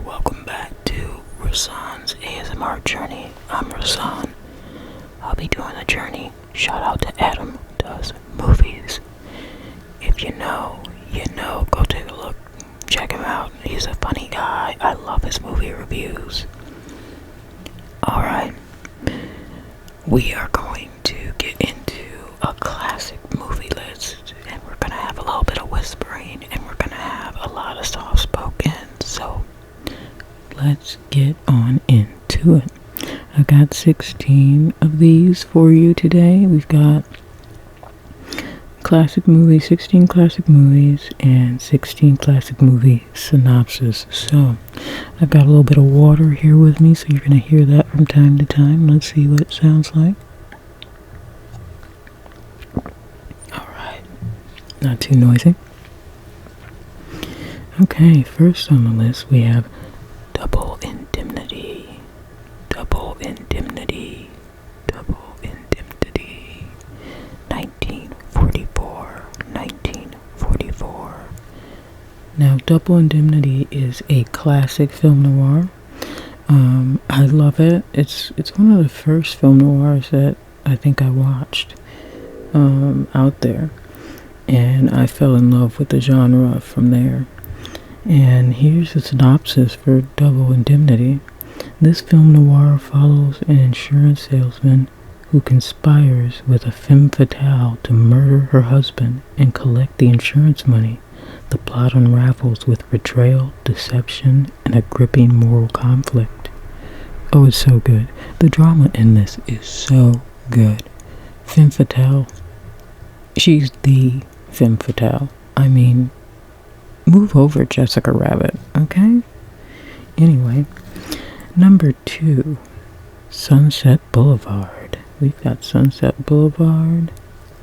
welcome back to Rasan's ASMR journey. I'm Rasan. I'll be doing the journey. Shout out to Adam Does Movies. If you know, you know. Go take a look. Check him out. He's a funny guy. I love his movie reviews. Alright. We are going to get into a classic movie list. And we're going to have a little bit of whispering. And we're going to have a lot of soft spoken. So, let's get on into it. I got 16 of these for you today. We've got classic movies, 16 classic movies, and 16 classic movie synopsis. So, I've got a little bit of water here with me, so you're going to hear that from time to time. Let's see what it sounds like. Alright, not too noisy. Okay, first on the list we have Double Indemnity. Double Indemnity. Double Indemnity. 1944. Now, Double Indemnity is a classic film noir. I love it. It's one of the first film noirs that I think I watched out there. And I fell in love with the genre from there. And here's the synopsis for Double Indemnity. This film noir follows an insurance salesman who conspires with a femme fatale to murder her husband and collect the insurance money. The plot unravels with betrayal, deception, and a gripping moral conflict. Oh, it's so good. The drama in this is so good. Femme fatale. She's the femme fatale. I mean, move over, Jessica Rabbit, okay? Anyway, number 2, Sunset Boulevard. We've got Sunset Boulevard.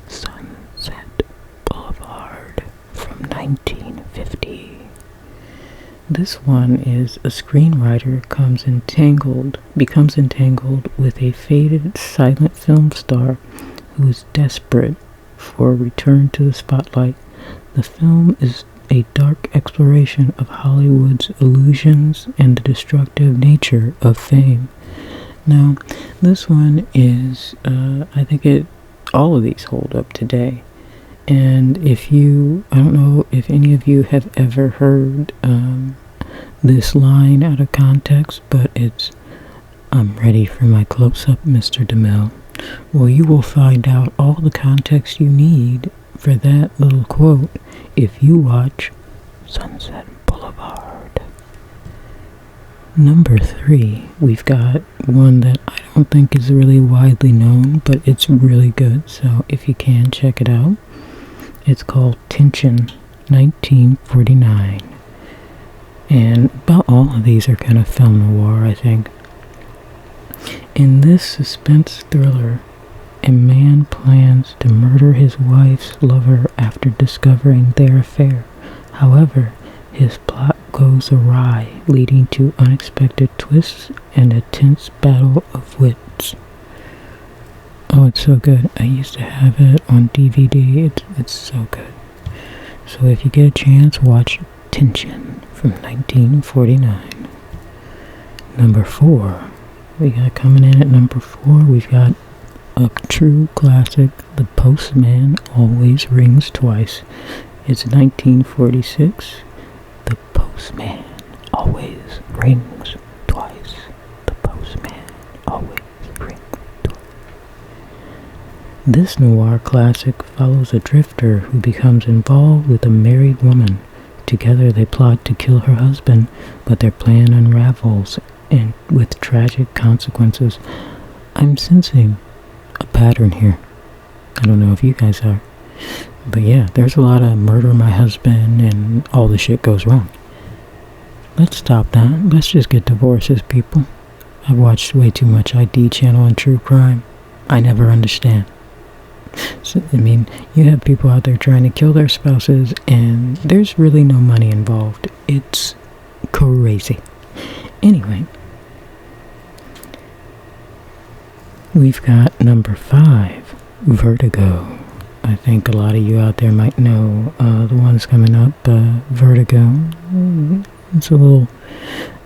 Sunset Boulevard from 1950. This one is a screenwriter becomes entangled with a faded silent film star who is desperate for a return to the spotlight. The film is a dark exploration of Hollywood's illusions and the destructive nature of fame. Now, this one is, I think all of these hold up today. And I don't know if any of you have ever heard this line out of context, but it's, "I'm ready for my close-up, Mr. DeMille." Well, you will find out all the context you need for that little quote if you watch Sunset Boulevard. Number 3, we've got one that I don't think is really widely known, but it's really good, so if you can, check it out. It's called Tension, 1949. And about all of these are kind of film noir, I think. In this suspense thriller, a man plans to murder his wife's lover after discovering their affair. However, his plot goes awry, leading to unexpected twists and a tense battle of wits. Oh, it's so good. I used to have it on DVD. It's so good. So if you get a chance, watch Tension from 1949. Number 4. We got coming in at number 4, we've got a true classic, The Postman Always Rings Twice. It's 1946. The postman always rings twice. The postman always rings twice. This noir classic follows a drifter who becomes involved with a married woman. Together they plot to kill her husband, but their plan unravels and with tragic consequences. I'm sensing a pattern here. I don't know if you guys are. But yeah, there's a lot of murder my husband and all the shit goes wrong. Let's stop that. Let's just get divorces, people. I've watched way too much ID channel and true crime. I never understand. So, I mean, you have people out there trying to kill their spouses and there's really no money involved. It's crazy. Anyway, we've got number 5, Vertigo. I think a lot of you out there might know the one one's coming up, Vertigo. It's a little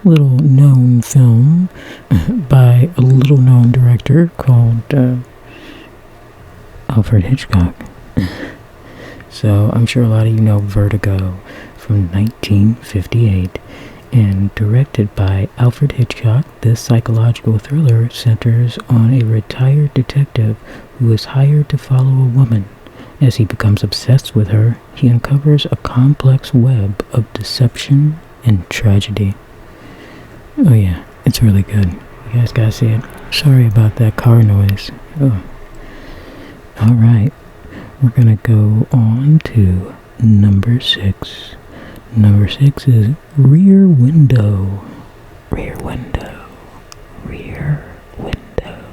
known film by a little known director called Alfred Hitchcock. So I'm sure a lot of you know Vertigo from 1958. And directed by Alfred Hitchcock, this psychological thriller centers on a retired detective who is hired to follow a woman. As he becomes obsessed with her, he uncovers a complex web of deception and tragedy. Oh yeah, it's really good. You guys gotta see it. Sorry about that car noise. Oh. Alright, we're gonna go on to number 6. Number 6 is Rear Window. Rear Window. Rear Window.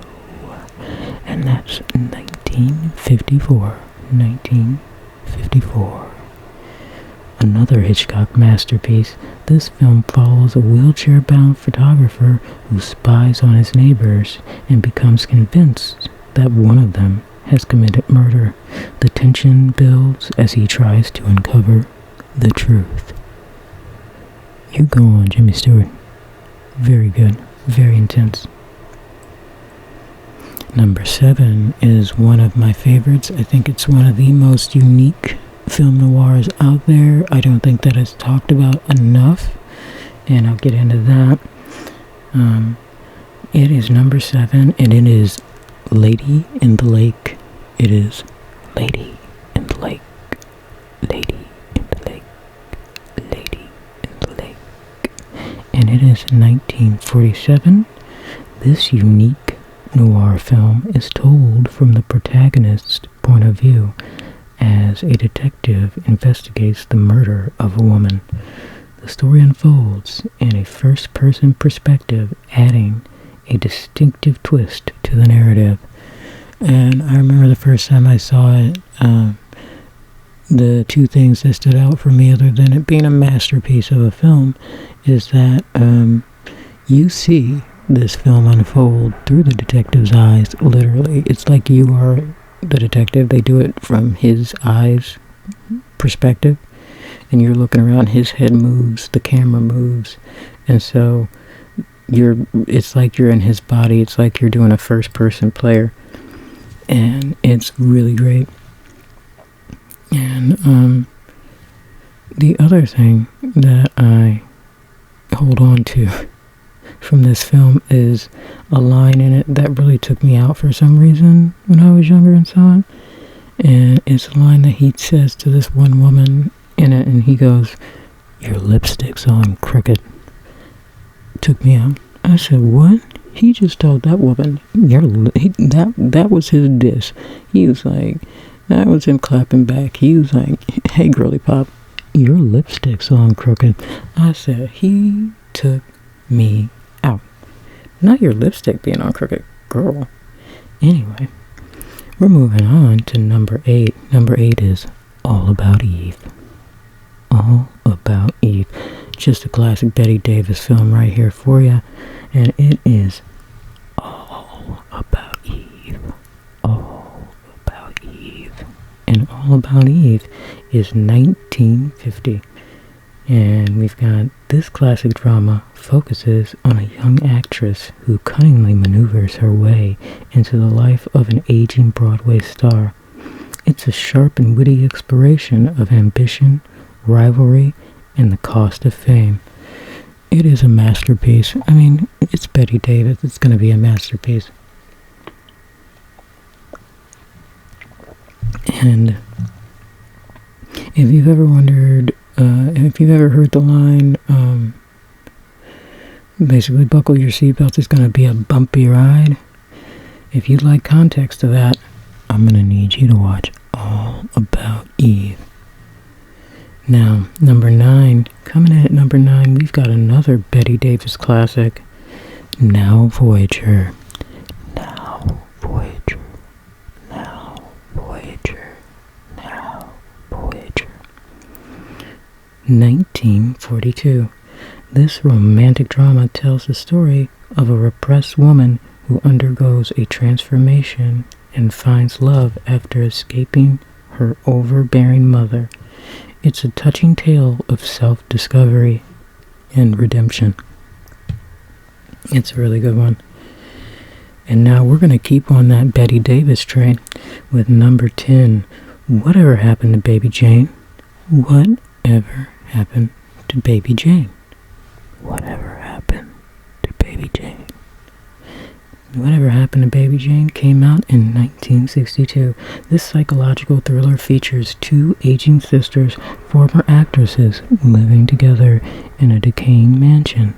And that's 1954. 1954. Another Hitchcock masterpiece, this film follows a wheelchair-bound photographer who spies on his neighbors and becomes convinced that one of them has committed murder. The tension builds as he tries to uncover the truth. You go on, Jimmy Stewart. Very good. Very intense. Number 7 is one of my favorites. I think it's one of the most unique film noirs out there. I don't think that it's talked about enough, and I'll get into that. It is number 7, and it is Lady in the Lake. It is Lady in the Lake. Lady in the Lake. Lady in the Lake. And it is 1947. This unique noir film is told from the protagonist's point of view as a detective investigates the murder of a woman. The story unfolds in a first-person perspective, adding a distinctive twist to the narrative. And I remember the first time I saw it, the two things that stood out for me, other than it being a masterpiece of a film, is that you see this film unfold through the detective's eyes, literally. It's like you are the detective. They do it from his eyes perspective, and you're looking around, his head moves, the camera moves, and so it's like you're in his body. It's like you're doing a first-person player, and it's really great. And the other thing that I hold on to from this film is a line in it that really took me out for some reason when I was younger and saw it. And it's a line that he says to this one woman in it, and he goes, "Your lipstick's on crooked." Took me out. I said, "What?" He just told that woman, that was his diss. He was like, that was him clapping back. He was like, "Hey, girly pop, your lipstick's on crooked." I said, he took me out. Not your lipstick being on crooked, girl. Anyway, we're moving on to number 8. Number 8 is All About Eve. All About Eve. Just a classic Bette Davis film right here for you. And it is All About Eve. All About Eve. And All About Eve is 1950. And we've got this classic drama focuses on a young actress who cunningly maneuvers her way into the life of an aging Broadway star. It's a sharp and witty exploration of ambition, rivalry, and the cost of fame. It is a masterpiece. I mean, it's Bette Davis. It's going to be a masterpiece. And if you've ever wondered, if you've ever heard the line, basically, buckle your seatbelts, it's going to be a bumpy ride. If you'd like context to that, I'm going to need you to watch All About Eve. Now, number 9, coming in at number 9, we've got another Bette Davis classic, Now Voyager. Now Voyager. Now Voyager. Now Voyager. 1942. This romantic drama tells the story of a repressed woman who undergoes a transformation and finds love after escaping her overbearing mother. It's a touching tale of self-discovery and redemption. It's a really good one. And now we're going to keep on that Betty Davis train with number 10. Whatever happened to Baby Jane? Whatever happened to Baby Jane? Whatever happened to Baby Jane? Whatever Happened to Baby Jane came out in 1962. This psychological thriller features two aging sisters, former actresses, living together in a decaying mansion.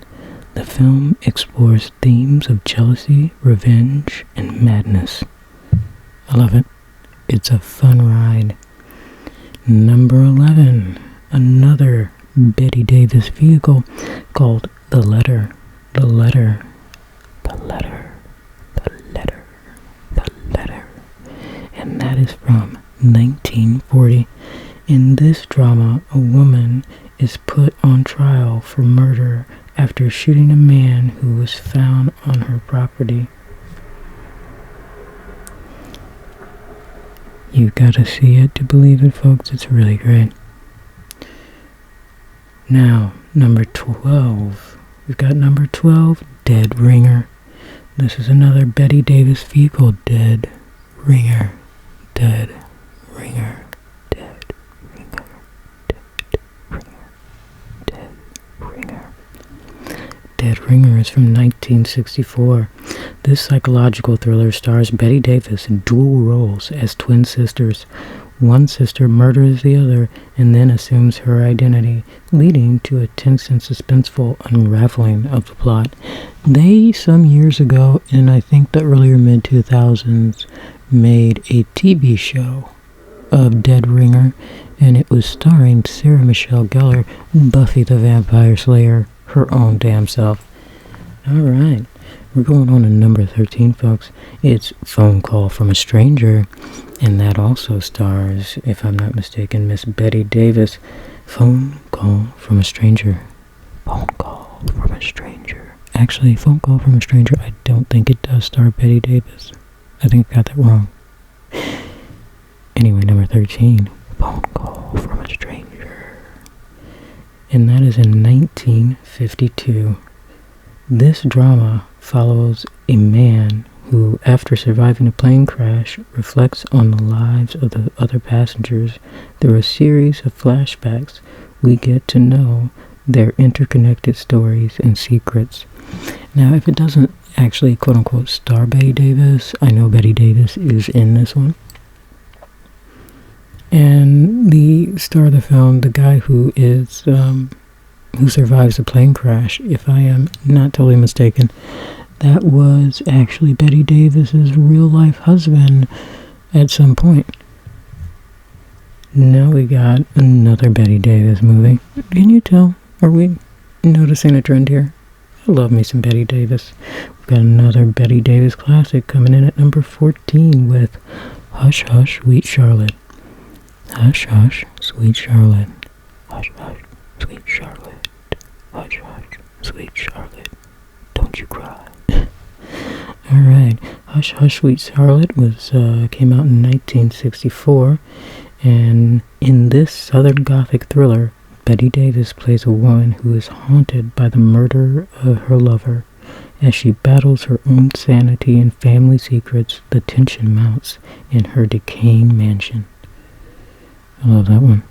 The film explores themes of jealousy, revenge, and madness. I love it. It's a fun ride. Number 11. Another Betty Davis vehicle called The Letter. The Letter. The Letter. The Letter. The Letter. And that is from 1940. In this drama, a woman is put on trial for murder after shooting a man who was found on her property. You've got to see it to believe it, folks. It's really great. Now, number 12. We've got number 12, Dead Ringer. This is another Betty Davis vehicle. Dead Ringer. Dead Ringer. Dead Ringer. Dead Ringer. Dead Ringer. Dead Ringer is from 1964. This psychological thriller stars Betty Davis in dual roles as twin sisters. One sister murders the other and then assumes her identity, leading to a tense and suspenseful unraveling of the plot. They, some years ago, in I think the earlier mid-2000s, made a TV show of Dead Ringer, and it was starring Sarah Michelle Gellar, Buffy the Vampire Slayer, her own damn self. Alright, we're going on to number 13, folks. It's Phone Call from a Stranger, and that also stars, if I'm not mistaken, Miss Betty Davis. Phone Call from a Stranger. Phone Call from a Stranger. Actually, Phone Call from a Stranger, I don't think it does star Betty Davis. I think I got that wrong. Anyway, number 13, Phone Call from a Stranger. And that is in 1952. This drama follows a man who, after surviving a plane crash, reflects on the lives of the other passengers. Through a series of flashbacks, we get to know their interconnected stories and secrets. Now, if it doesn't actually, quote-unquote, star Betty Davis, I know Betty Davis is in this one. And the star of the film, the guy who is, who survives the plane crash, if I am not totally mistaken, that was actually Betty Davis's real-life husband at some point. Now we got another Betty Davis movie. Can you tell? Are we noticing a trend here? I love me some Betty Davis. We've got another Betty Davis classic coming in at number 14 with Hush Hush, Sweet Charlotte. Hush Hush, Sweet Charlotte. Hush Hush, Sweet Charlotte. Hush Hush, Sweet Charlotte. Don't you cry. Alright, Hush Hush Sweet Charlotte came out in 1964, and in this Southern Gothic thriller, Betty Davis plays a woman who is haunted by the murder of her lover. As she battles her own sanity and family secrets, the tension mounts in her decaying mansion. I love that one.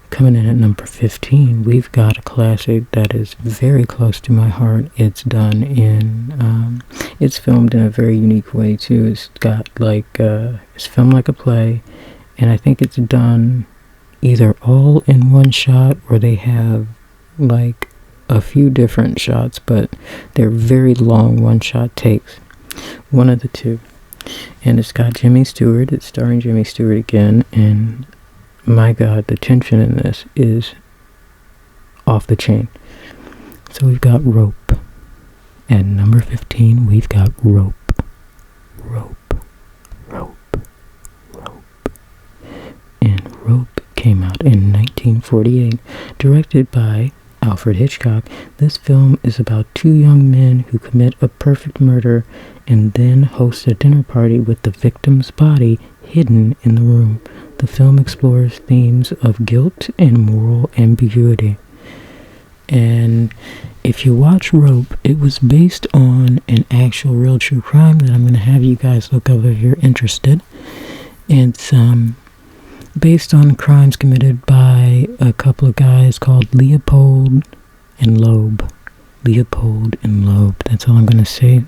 Coming in at number 15, we've got a classic that is very close to my heart. It's done in, it's filmed in a very unique way too. It's got it's filmed like a play, and I think it's done either all in one shot or they have like a few different shots, but they're very long one-shot takes. One of the two. And it's got Jimmy Stewart. It's starring Jimmy Stewart again, and my God, the tension in this is off the chain. So we've got Rope. At number 15, we've got Rope. Rope. Rope. Rope. And Rope came out in 1948, directed by Alfred Hitchcock. This film is about two young men who commit a perfect murder and then host a dinner party with the victim's body hidden in the room. The film explores themes of guilt and moral ambiguity. And if you watch Rope, it was based on an actual real true crime that I'm going to have you guys look up if you're interested. It's based on crimes committed by a couple of guys called Leopold and Loeb. Leopold and Loeb. That's all I'm going to say.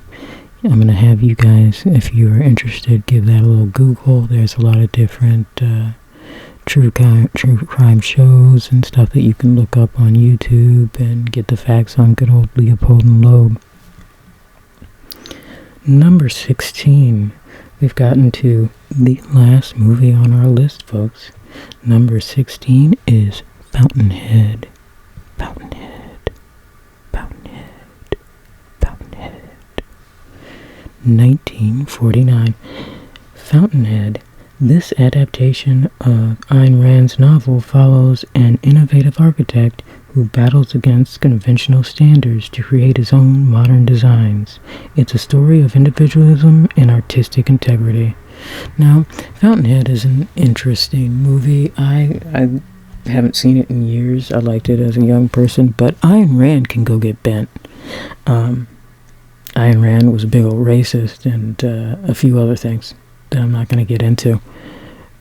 I'm going to have you guys, if you are interested, give that a little Google. There's a lot of different true crime shows and stuff that you can look up on YouTube and get the facts on good old Leopold and Loeb. Number 16. We've gotten to the last movie on our list, folks. Number 16 is Fountainhead. Fountainhead. Fountainhead. Fountainhead. 1949. Fountainhead. This adaptation of Ayn Rand's novel follows an innovative architect who battles against conventional standards to create his own modern designs. It's a story of individualism and artistic integrity. Now, Fountainhead is an interesting movie. I haven't seen it in years. I liked it as a young person, but Ayn Rand can go get bent. Ayn Rand was a big old racist and a few other things that I'm not going to get into.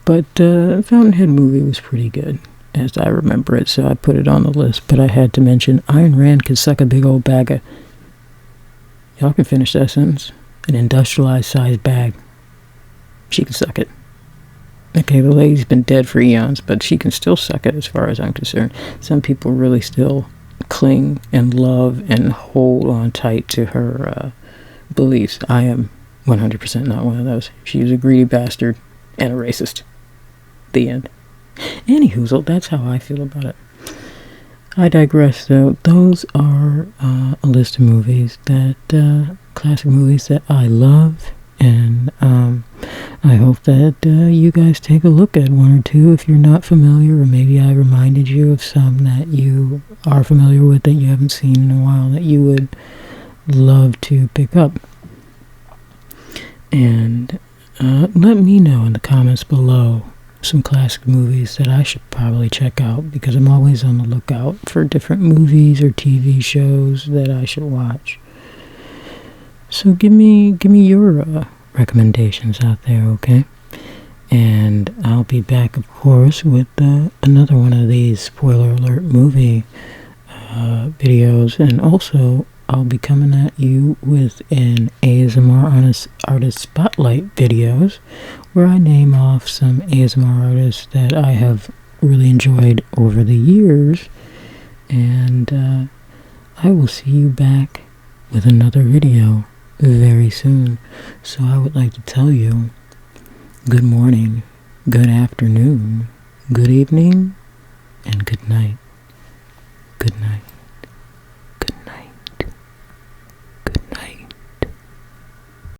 But Fountainhead movie was pretty good, as I remember it, so I put it on the list. But I had to mention Ayn Rand could suck a big old bag of... Y'all can finish that sentence. An industrialized-sized bag. She can suck it. Okay, the lady's been dead for eons, but she can still suck it as far as I'm concerned. Some people really still cling and love and hold on tight to her beliefs. I am 100% not one of those. She was a greedy bastard and a racist. The end. Anywho, that's how I feel about it. I digress, though. Those are a list of movies that, classic movies that I love, and I hope that you guys take a look at one or two if you're not familiar, or maybe I reminded you of some that you are familiar with that you haven't seen in a while that you would love to pick up. And let me know in the comments below some classic movies that I should probably check out, because I'm always on the lookout for different movies or TV shows that I should watch. So give me your recommendations out there, okay? And I'll be back, of course, with another one of these spoiler alert movie videos, and also I'll be coming at you with an ASMR artist spotlight videos where I name off some ASMR artists that I have really enjoyed over the years, and I will see you back with another video very soon. So I would like to tell you good morning, good afternoon, good evening, and good night. Good night.